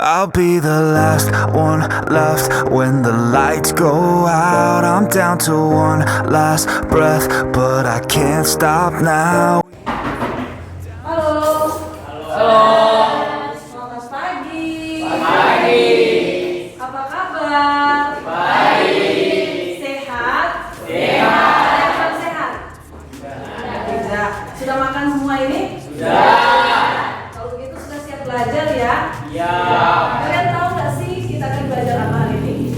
I'll be the last one left when the lights go out. I'm down to one last breath, but I can't stop now. Halo. Halo. Selamat pagi. Pagi. Apa kabar? Baik. Sehat? Sehat. Sehat, sehat? Tidak. Sudah makan semua ini? Sudah. Kalau gitu sudah siap belajar ya? Ya. Kalian tahu nggak sih kita akan belajar apa hari ini?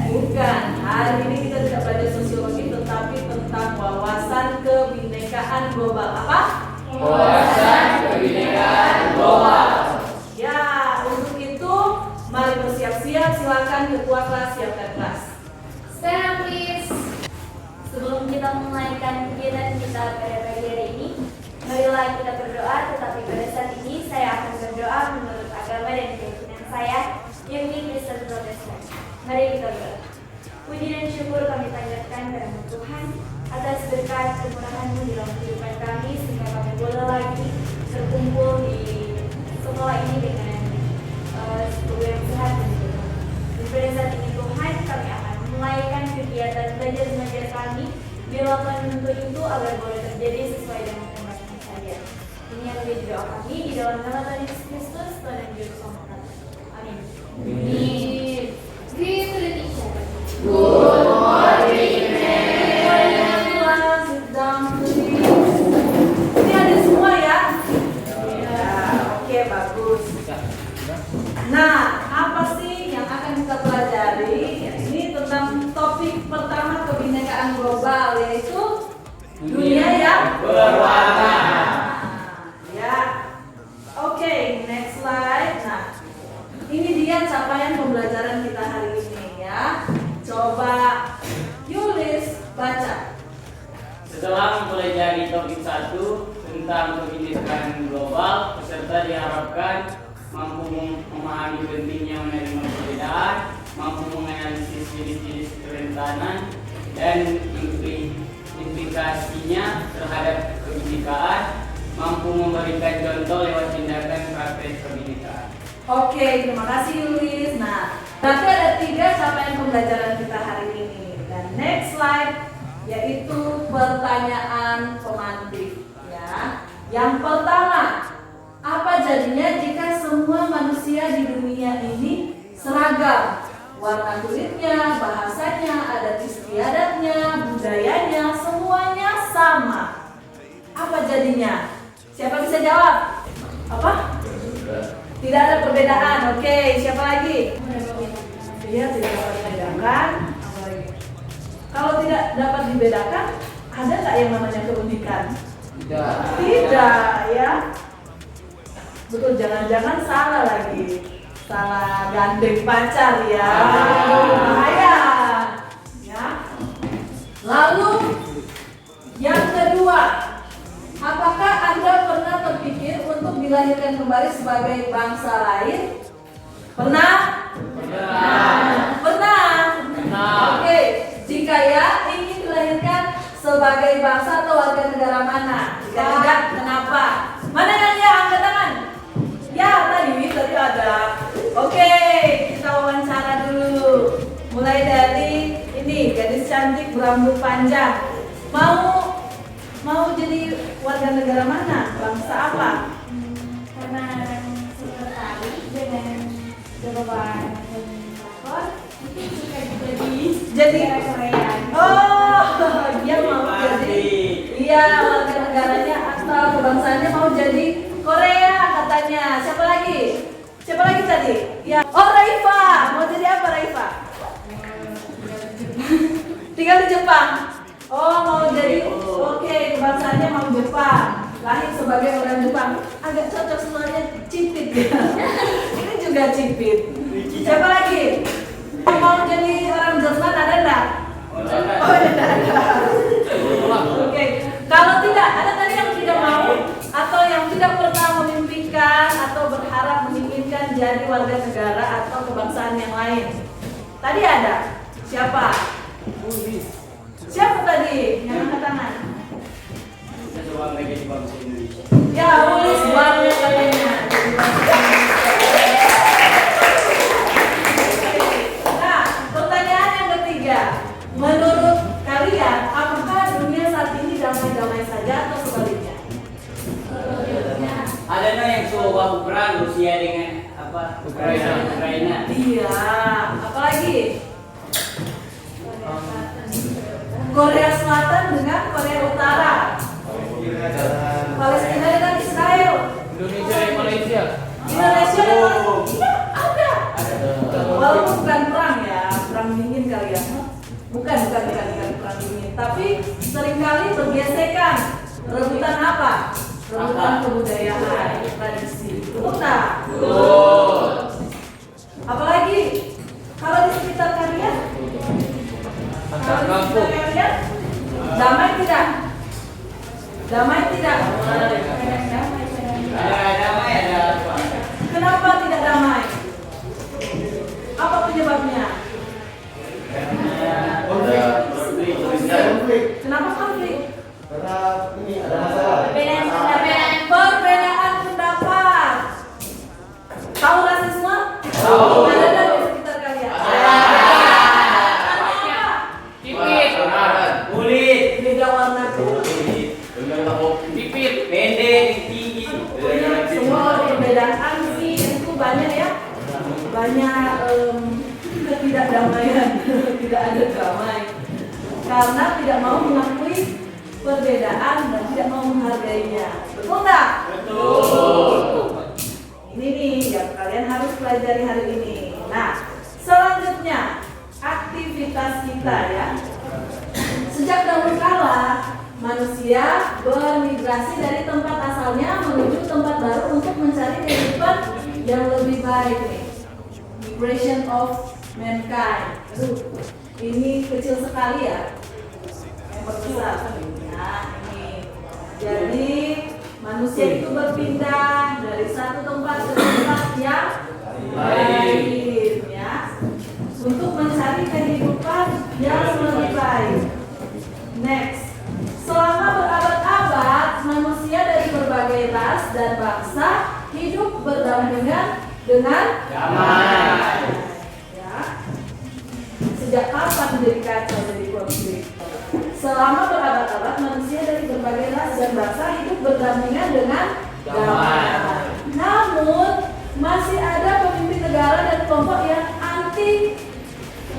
Bukan. Hari ini kita tidak belajar sosiologi, tetapi tentang wawasan kebinekaan global. Apa? Wawasan kebinekaan global. Ya, untuk itu mari bersiap-siap. Silakan ketua kelas siapkan kelas. Sekarang please. Sebelum kita memulaikan kegiatan kita pada pagi hari ini, marilah kita berdoa. Tetapi pada saat ini saya akan berdoa menurut agama dan keyakinan saya, yakni Kristen Protestan. Mari kita berdoa. Puji dan syukur kami panjatkan kepada Tuhan atas berkat kemurahan-Mu di dalam kehidupan kami, sehingga kami boleh lagi berkumpul di sekolah ini dengan tubuh yang sehat dan sehat. Dan pada saat ini Tuhan, kami akan memulaikan kegiatan belajar mengajar kami di waktu tentu itu agar boleh terjadi sesuai dengan kehendak saja. Ini yang menjadi doa kami di dalam nama Tuhan Yesus Kristus, Tuhan dan Juru Selamat kami. Amin. Amin. Greet to the teacher. Good morning, Sit down, please. Ini ada semua ya? Ya, oke, bagus. Nah, apa sih yang akan kita pelajari? Ini tentang topik pertama kebinekaan global, yaitu dunia yang berwarna. Ya, oke, next slide. Nah, ini dia capaian pembelajaran kita hari ini ya. Coba Yulis baca. Setelah mempelajari topik 1 tentang kebinekaan global, peserta diharapkan mampu memahami pentingnya menerima perbedaan, mampu menganalisis jenis-jenis kerentanan dan implikasinya terhadap kebinekaan, mampu memberikan contoh lewat tindakan praktek kebinekaan. Oke, terima kasih Yulis. Nah, berarti ada 3 capaian pembelajaran kita hari ini. Dan next slide yaitu pertanyaan pemantik ya. Yang pertama, apa jadinya jika semua manusia di dunia ini seragam? Warna kulitnya, bahasanya, adat istiadatnya, budayanya, semuanya sama. Apa jadinya? Siapa bisa jawab? Apa? Tidak ada perbedaan. Oke, siapa lagi? Iya, tidak dapat dibedakan. Apa lagi? Kalau tidak dapat dibedakan, ada nggak yang namanya keunikan? Tidak. Tidak, ya. Betul, jangan-jangan salah lagi. Salah gandeng pacar ya. Bahaya. Ya. Lalu yang kedua, apakah Anda pernah terpikir untuk dilahirkan kembali sebagai bangsa lain? Pernah? Pernah. Oke, jika ya, ingin dilahirkan sebagai bangsa atau warga negara mana? Jika tidak, kenapa? Mana yang ya? Angkat tangan. Ya, tadi ada. Oke, kita wawancara dulu. Mulai dari ini, gadis cantik berambut panjang. Mau jadi warga negara mana? Bangsa apa? Karena sekretari dengan jawaban lapor, mungkin suka Jadi Korea. oh, dia mau jadi warga negaranya atau kebangsaannya mau jadi Korea katanya. Siapa lagi? Siapa lagi tadi? Ya. Oh, Raifa. Mau jadi apa Raifa? Tinggal di Jepang. Oh, mau jadi oke, kebangsaannya mau Jepang. Lahir sebagai orang Jepang. Agak cocok semuanya cipit ya. Ini juga cipit. Siapa lagi? Mau jadi orang Jerman ada enggak? Oh, ada. Oke. Kalau tidak, ada tadi yang tidak mau atau yang tidak pernah memimpikan atau berharap menginginkan jadi warga negara atau kebangsaan yang lain. Tadi ada. Siapa? Siapa tadi yang angkat tangan? Kita coba menjadi bangsa Indonesia. Ya, Ulis banget katanya. Jadi bangsa Indonesia. perang Rusia dengan apa? Ukraina. Iya. Apalagi? Korea Selatan dengan Korea Utara. Palestina dengan Israel. Indonesia dan Malaysia. Indonesia dan Malaysia. Ada. Walaupun bukan perang ya, perang dingin kali ya. Bukan perang dingin, tapi seringkali bergesekan. Rebutan apa? Rebutan kebudayaan, tradisi. Betul tak? Apalagi kalau di sekitar kalian? Kalau di sekitar kalian, damai tidak? Damai tidak? Ada damai, ada apa? Kenapa tidak damai? Apa penyebabnya? Kenapa konflik? Karena ini ada masalah. Perbedaan pendapat. Tahu rasisme? Tahu. Ada nggak di sekitar kalian? Pipit. Kulit, Beda warna kulit. Pipit. pendek, tinggi. Semua perbedaan sih itu banyak ya. Banyak ketidakdamaian, tidak ada damai. Karena tidak mau mengakui perbedaan dan tidak mau menghargainya. Betul nggak? Betul. Ini nih yang kalian harus pelajari hari ini. Nah, selanjutnya aktivitas kita ya. Sejak dahulu kala manusia bermigrasi dari tempat asalnya menuju tempat baru untuk mencari kehidupan yang lebih baik nih. Migration of mankind. Aduh, ini kecil sekali ya. Yang besar ya ini. Jadi manusia itu berpindah dari satu tempat ke tempat yang lain ya, untuk mencari kehidupan yang lebih baik. Next, selama berabad-abad manusia dari berbagai ras dan bangsa hidup berdampingan dengan Damai. ya. Sejak kapan jadi kacau, jadi konflik? Selama berabad-abad manusia dari berbagai ras dan bangsa hidup berdampingan dengan damai. Namun masih ada pemimpin negara dan kelompok yang anti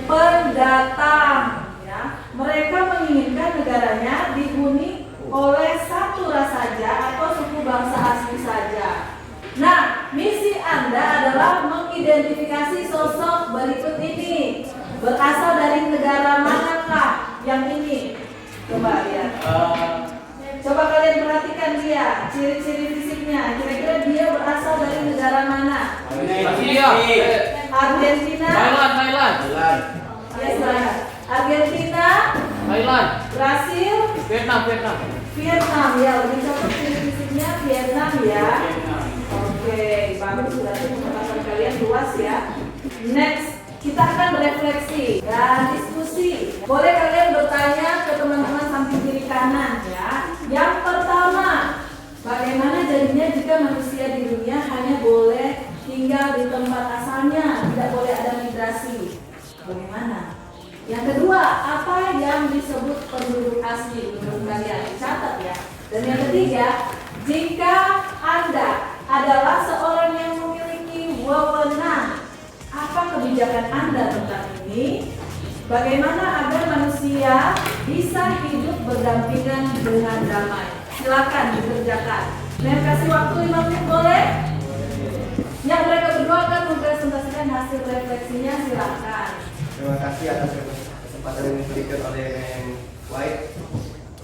pendatang. Ya. Mereka menginginkan negaranya dihuni oleh satu ras saja atau suku bangsa asli saja. Nah, misi Anda adalah mengidentifikasi sosok berikut ini. Berasal dari negara manakah yang ini? Coba lihat. Coba kalian perhatikan dia, ciri-ciri fisiknya. Kira-kira dia berasal dari negara mana? Asia. Argentina. Thailand. Yes, Thailand. Argentina, Thailand. Brasil, Vietnam. Vietnam. Ya, lebih cocok ciri fisiknya Vietnam ya. Oke, bagus, berarti pengetahuan kalian luas ya. Next, kita akan berefleksi dan diskusi. Boleh kalian bertanya ke teman-teman samping kiri kanan ya. Yang pertama, bagaimana jadinya jika manusia di dunia hanya boleh tinggal di tempat asalnya, tidak boleh ada migrasi? Bagaimana? Yang kedua, apa yang disebut penduduk asli menurut kalian? Catat ya. Dan yang ketiga, jika Anda adalah seorang yang memiliki wewenang, apa kebijakan Anda tentang ini? Bagaimana agar manusia bisa hidup berdampingan dengan damai? Silakan dikerjakan. Saya kasih waktu 5 menit boleh? Yang mereka berdua akan mempresentasikan hasil refleksinya, silakan. Terima kasih atas kesempatan yang diberikan oleh Mem White.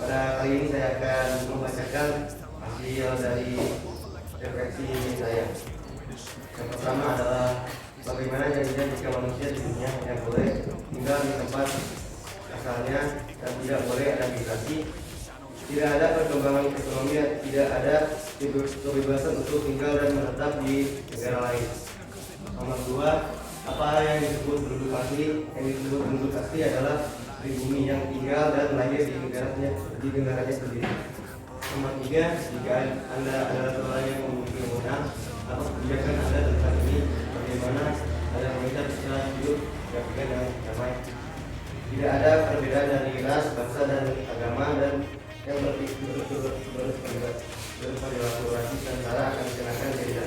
Pada kali ini saya akan membacakan hasil dari refleksi saya. Yang pertama adalah bagaimana jadinya jika manusia di dunia hanya boleh tinggal di tempat asalnya dan tidak boleh ada migrasi, tidak ada perkembangan ekonomi, tidak ada kebebasan untuk tinggal dan menetap di negara lain. Nomor dua, apa yang disebut penduduk asli? Yang disebut penduduk asli adalah pribumi yang tinggal dan lahir di negaranya sendiri. Nomor tiga, jika Anda adalah seorang yang memiliki wewenang, apa kebijakan Anda tentang ini? Bagaimana Anda meminta bisa hidup dengan damai? Tidak ada perbedaan dari ras, bangsa, dan agama, dan yang berperilaku rasis dan sara akan dikenakan denda.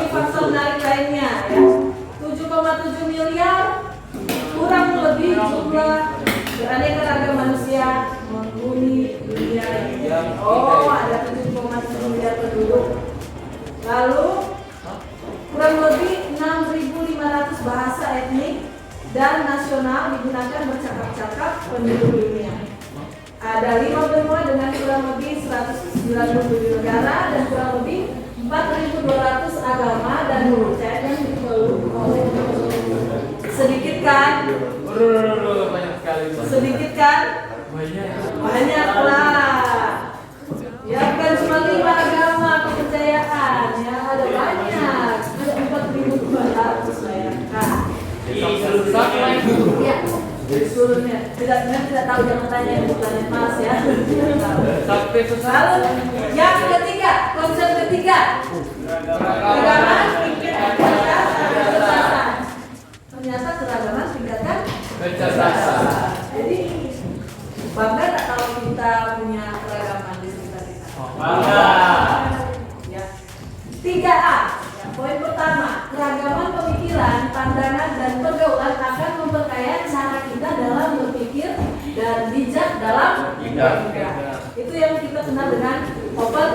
ini faktor menarik lainnya ya. 7,7 miliar kurang lebih jumlah beraneka ragam manusia menghuni dunia ini. Oh, ada 7,7 miliar penduduk. Lalu kurang lebih 6.500 bahasa etnik dan nasional digunakan bercakap-cakap penduduk dunia. Ada 5 benua dengan kurang lebih 197 negara dan kurang lebih 4.200 agama dan kepercayaan yang dipeluk oleh sedikit kan? Banyak sekali. Sedikit kan? Banyak lah. Ya kan cuma 5 agama kepercayaan ya, ada banyak. Ada 4.200 bayangkan. Ya, seluruhnya. Tidak tahu, jangan tanya yang planet Mars ya. Sampai Lalu yang ketiga, konsep ketiga, keragaman tingkat kecerdasan. Ternyata keragaman tingkatkan kecerdasan. Jadi bangga tak kalau kita punya keragaman di sekitar kita? Bangga. Ya. 3A. Poin pertama, keragaman pemikiran, pandangan, dan pergaulan akan memperkaya cara kita dalam berpikir dan bijak dalam berpikir. Itu yang kita kenal dengan open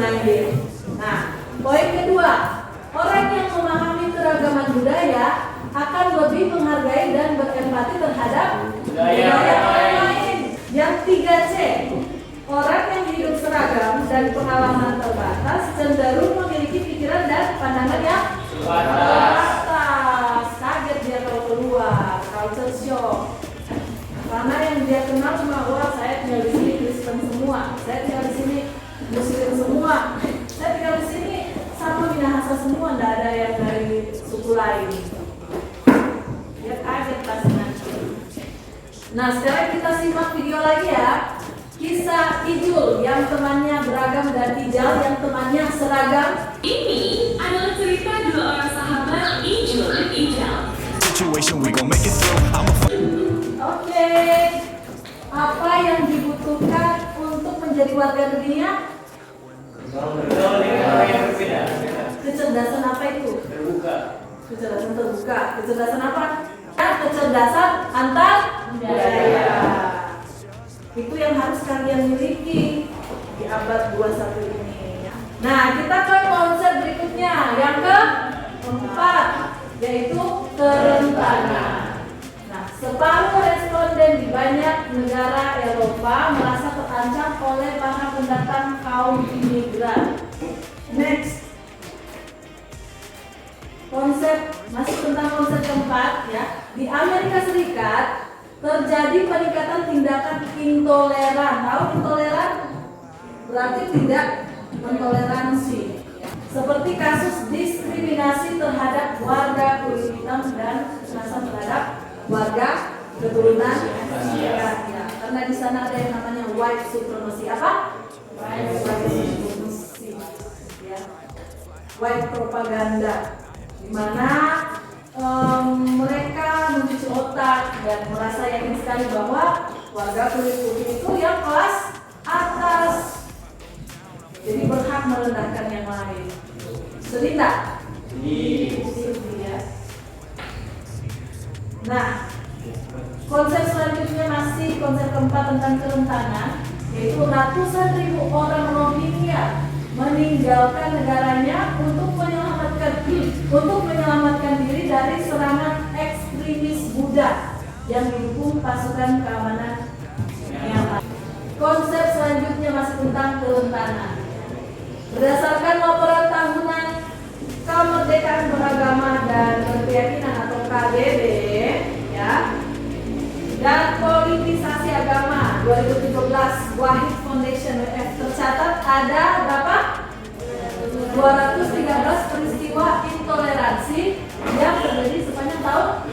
minded. Nah, poin kedua, orang yang memahami keragaman budaya akan lebih menghargai dan berempati terhadap budaya orang lain. Yang 3C, orang yang hidup seragam dan pengalaman terbatas cenderung memiliki pikiran dan pandangan yang terbatas. Kaget dia kalau keluar, culture shock. Karena yang dia kenal cuma saya tinggal di sini Kristen semua, saya tinggal di sini Muslim semua, saya tinggal di sini sama Minahasa semua, tidak ada yang dari suku lain. Dia kaget pasti nanti. Nah, sekarang kita simak video lagi ya. Kisah Ijul yang temannya beragam dan Ijal yang temannya seragam. Ini adalah cerita dua orang sahabat Ijul dan Ijal. Situation we gon' make it through. I'm a Oke, apa yang dibutuhkan untuk menjadi warga dunia? Kecerdasan apa itu? Kecerdasan terbuka. Kecerdasan apa? Kecerdasan antar budaya. Itu yang harus kalian miliki di abad 21 ini. Nah, kita ke konsep berikutnya yang keempat, yaitu kerentanan. Nah, separuh responden di banyak negara Eropa merasa terancam oleh para pendatang kaum imigran. Next, masih tentang konsep keempat ya. Di Amerika Serikat terjadi peningkatan tindakan intoleran. Tahu intoleran? Berarti tidak mentoleransi. Seperti kasus diskriminasi terhadap warga kulit hitam dan kekerasan terhadap warga keturunan Asia. Ya, karena di sana ada yang namanya white supremacy. Apa? White supremacy. Ya. White propaganda. Di mana mereka mencuci otak dan merasa yakin sekali bahwa warga kulit putih itu yang kelas atas, jadi berhak merendahkan yang lain. Sedih tak? Sedih ya. Nah, konsep selanjutnya masih konsep keempat tentang kerentanan, yaitu ratusan ribu orang Rohingya meninggalkan negaranya untuk menyelamatkan diri dari serangan ekstremis Buddha yang didukung pasukan keamanan Myanmar. Konsep selanjutnya masih tentang kerentanan. Berdasarkan laporan tahunan Kemerdekaan Beragama dan Berkeyakinan atau KBB, ya, dan politisasi agama 2017 Wahid Foundation WF tercatat ada berapa? 213 peristiwa intoleransi yang terjadi sepanjang tahun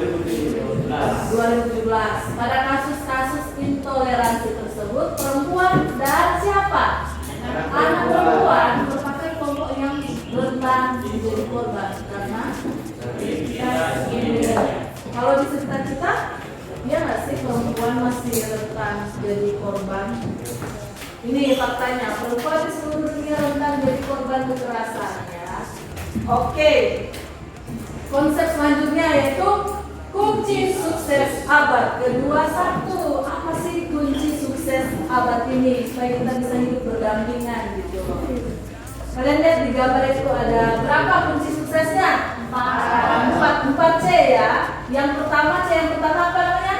2017. Pada kasus-kasus intoleransi tersebut, perempuan dan siapa? Anak perempuan merupakan kelompok yang rentan menjadi korban karena kalau di sekitar kita, dia nggak sih perempuan masih rentan jadi korban? Ini faktanya, perempuan di seluruh dunia rentan jadi korban kekerasan ya. Oke. Konsep selanjutnya yaitu kunci sukses abad ke-21. Apa sih kunci sukses abad ini supaya kita bisa hidup berdampingan gitu. Kalian lihat di gambar itu ada berapa kunci suksesnya? 4 C ya. Yang pertama apa namanya?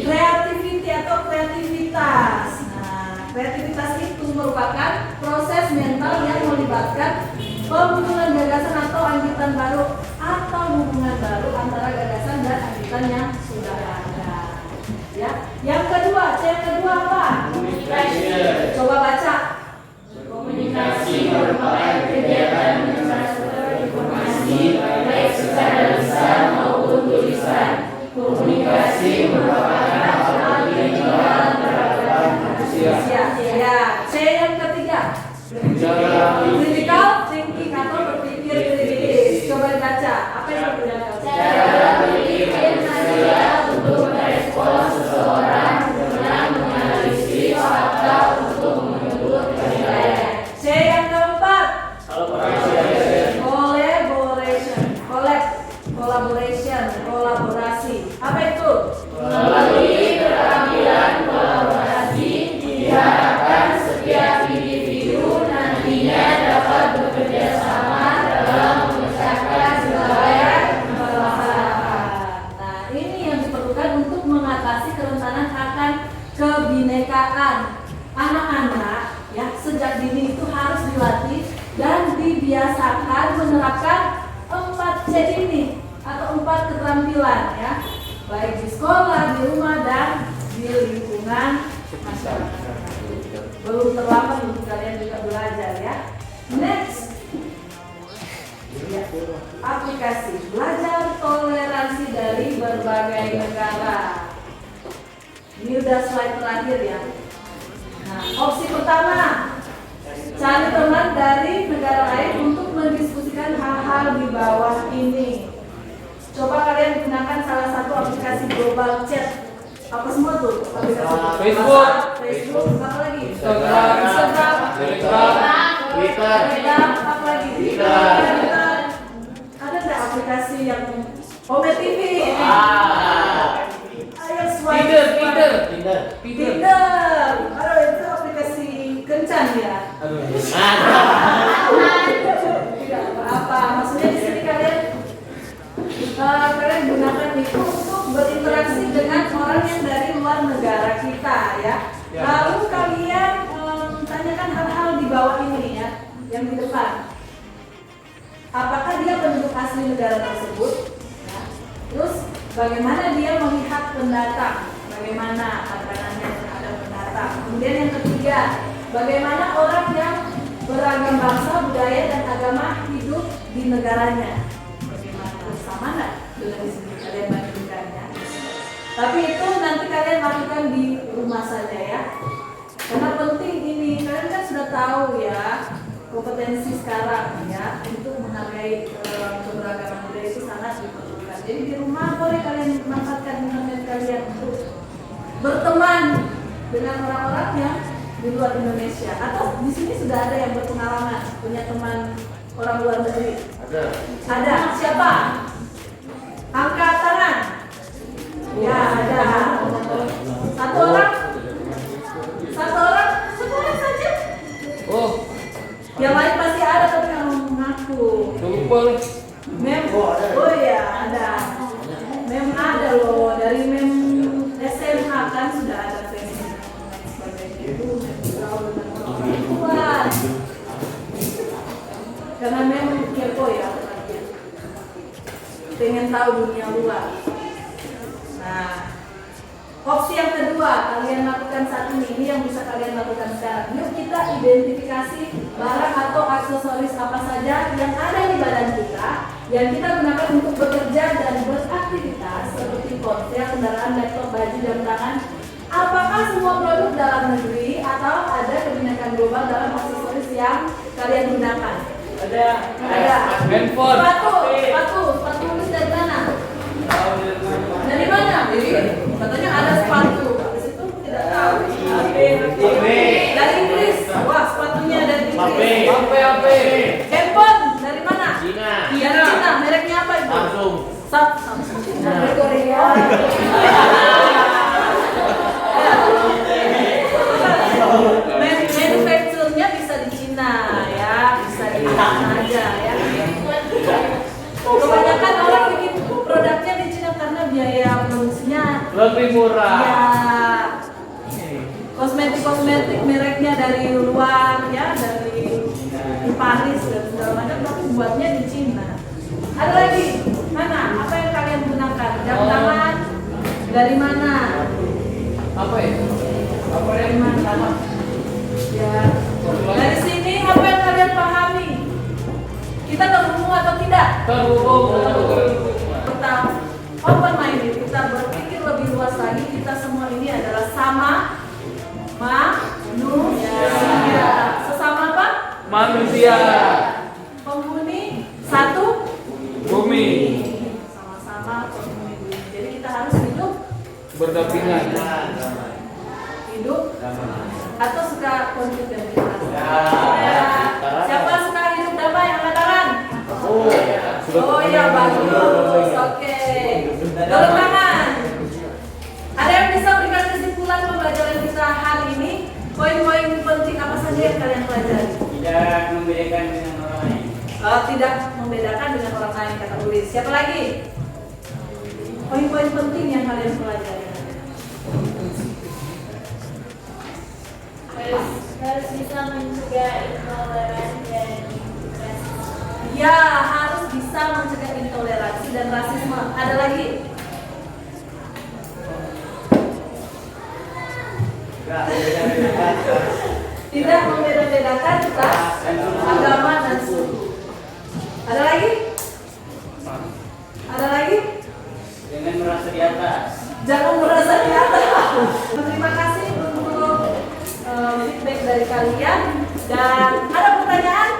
Kreativiti atau kreativitas. Nah, kreativitas itu merupakan proses mental yang melibatkan pembentukan gagasan atau anggitan baru atau hubungan baru antara gagasan dan anggitan yang sudah ada. Ya. Yang kedua, C yang kedua apa? Komunikasi. Coba baca. Komunikasi merupakan kegiatan mentransfer informasi baik secara lisan maupun tulisan. Komunikasi merupakan hal yang dalam beragam manusia. Ya. C yang ketiga. Critical thinking atau berpikir kritis. Coba baca. Apa yang berpikir? Cara berpikir manusia untuk merespons seseorang dengan menganalisis fakta untuk menyebut penilaian. C yang keempat. Kolaborasi. Apa itu? Melalui keterampilan kolaborasi diharapkan setiap individu nantinya dapat bekerja sama dalam memecahkan berbagai Permasalahan. Nah, ini yang diperlukan untuk mengatasi kerentanan akan kebinekaan. Anak-anak ya sejak dini itu harus dilatih dan dibiasakan menerapkan 4 C ini atau 4 keterampilan ya, baik di sekolah, di rumah dan di lingkungan masyarakat. Belum terlambat untuk kalian juga belajar ya. Next. Ya, aplikasi belajar toleransi dari berbagai negara. Ini udah slide terakhir ya. Nah, opsi pertama, cari teman dari negara lain untuk mendiskusikan hal-hal di bawah ini. Coba kalian gunakan salah satu aplikasi global chat. Apa semua tuh? Aplikasi Facebook. Facebook, apa lagi? Instagram. Telegram, Twitter. apa lagi? Twitter. Ada nggak aplikasi yang Ome TV? Ayo swipe. Tinder. Aduh, itu aplikasi kencan ya. Tidak apa-apa. Maksudnya di sini kalian gunakan itu untuk berinteraksi dengan orang yang dari luar negara kita ya. Lalu kalian tanyakan hal-hal di bawah ini ya, yang di depan. Apakah dia penduduk asli negara tersebut? Ya. Terus bagaimana dia melihat pendatang? Bagaimana pandangannya terhadap pendatang? Kemudian yang ketiga, bagaimana orang yang beragam bangsa, budaya dan agama hidup di negaranya? Bagaimana sama nggak dengan di sini kalian bandingkannya? Tapi itu nanti kalian lakukan di rumah saja ya. Karena penting ini, kalian kan sudah tahu ya kompetensi sekarang ya untuk menghargai keberagaman budaya itu sangat diperlukan. Jadi di rumah boleh kalian manfaatkan internet kalian untuk berteman dengan orang-orang yang di luar Indonesia. Atau di sini sudah ada yang berpengalaman punya teman orang luar negeri? Ada. Siapa? Angkat tangan. Ya ada. Satu orang. Semuanya saja. Oh, Yang lain pasti ada tapi nggak mau mengaku. lupa nih. Mem, oh ya ada. Mem ada loh, dari mem SMA kan sudah ada Facebook dan sebagainya itu bergaul dengan orang luar. Karena mem kepo ya orangnya, pengen tahu dunia luar. Nah, opsi yang kedua kalian lakukan saat ini yang bisa kalian lakukan sekarang. Yuk kita identifikasi barang atau aksesoris apa saja yang ada di badan kita yang kita gunakan untuk bekerja dan beraktivitas seperti ponsel, kendaraan, laptop, baju, jam tangan. Apakah semua produk dalam negeri atau ada kebinekaan global dalam aksesoris yang kalian gunakan? Ada. Handphone. Sepatu tulis dari mana? Dari mana? Katanya ada sepatu. Habis itu tidak tahu. Dari Inggris. Wah, sepatunya dari Inggris. HP. Handphone dari Kebanyakan orang bikin produknya di Cina karena biaya produksinya Lebih murah. ya kosmetik mereknya dari luar ya, dari di Paris dan segala macam, tapi buatnya di Cina. Ada lagi mana? Apa yang kalian gunakan? Jam tangan dari mana? Apa ya? Apa Dari yang mana? Ya, dari sini apa yang kalian pahami? Kita terhubung atau tidak? terhubung? Kita open minded, kita berpikir lebih luas lagi. Kita semua ini adalah sama manusia. Sesama apa? Manusia. Penghuni satu Bumi. Sama-sama penghuni bumi. Jadi kita harus hidup Berdampingan. atau suka konflik dan kekerasan? Ya. Siapa suka hidup damai? Angkat tangan. Oh ya, bagus. Oke. Tepuk tangan. Ada yang bisa berikan kesimpulan pembelajaran kita hari ini? Poin-poin penting apa saja yang kalian pelajari? Tidak membedakan dengan orang lain. Tidak membedakan dengan orang lain, kata tulis. Siapa lagi? Poin-poin penting yang kalian pelajari. Harus bisa mencegah intoleransi dan rasisme. Ya, harus bisa mencegah intoleransi dan rasisme. Ada lagi? Tidak membeda-bedakan ras, agama dan suku. Ada lagi? Ada lagi? Jangan merasa di atas. Jangan merasa di atas. Terima kasih untuk feedback dari kalian. Dan ada pertanyaan?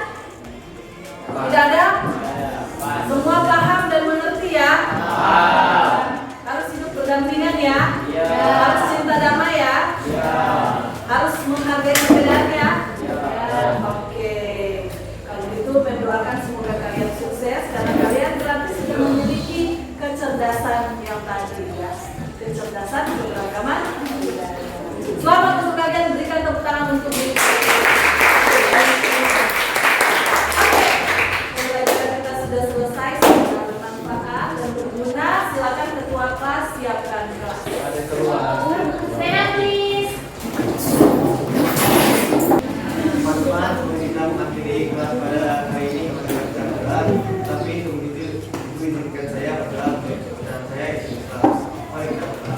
Tidak ada? Semua paham dan mengerti ya? Harus hidup berdampingan ya? Harus cinta damai ya? Harus menghargai perbedaan ya? Oke. Kalau gitu mendoakan semoga kalian sukses karena kalian berarti sudah memiliki kecerdasan yang tadi ya. Kecerdasan keberagaman budaya. Selamat untuk kalian, berikan tepuk tangan untuk diri. Oke. Pembelajaran kita sudah selesai, semoga bermanfaat dan berguna. Silakan ketua kelas siapkan kelas. Stand up, please. Teman-teman, kita mengakhiri kelas pada hari ini dengan berat, tapi itu izinkan saya adalah dan saya isi kelas. Mari kita berdoa.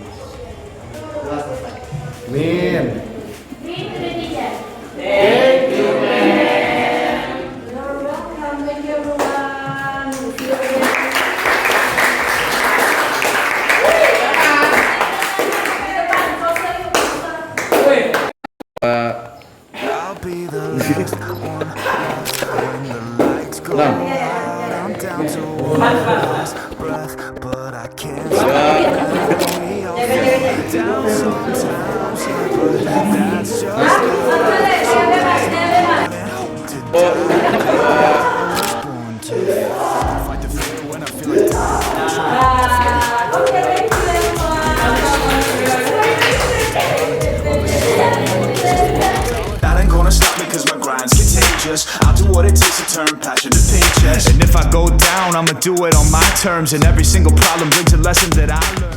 Kelas selesai. Min. Read to the teacher. You're welcome, thank you everyone. See you again. Depan, poster yuk, poster. I'll be the last one left when the lights go out. I'm down to one last breath, but I can't stop. We all fall down sometimes, but that's just Santai, saya bebas, saya bebas. to die. I was born to fight the fear when I feel like dying. Oke, thank you everyone. That ain't gonna stop me cause my grind's contagious. I'll do what it takes to turn passion to paychecks. And if I go down, I'ma do it on my terms. And every single problem brings a lesson that I learned.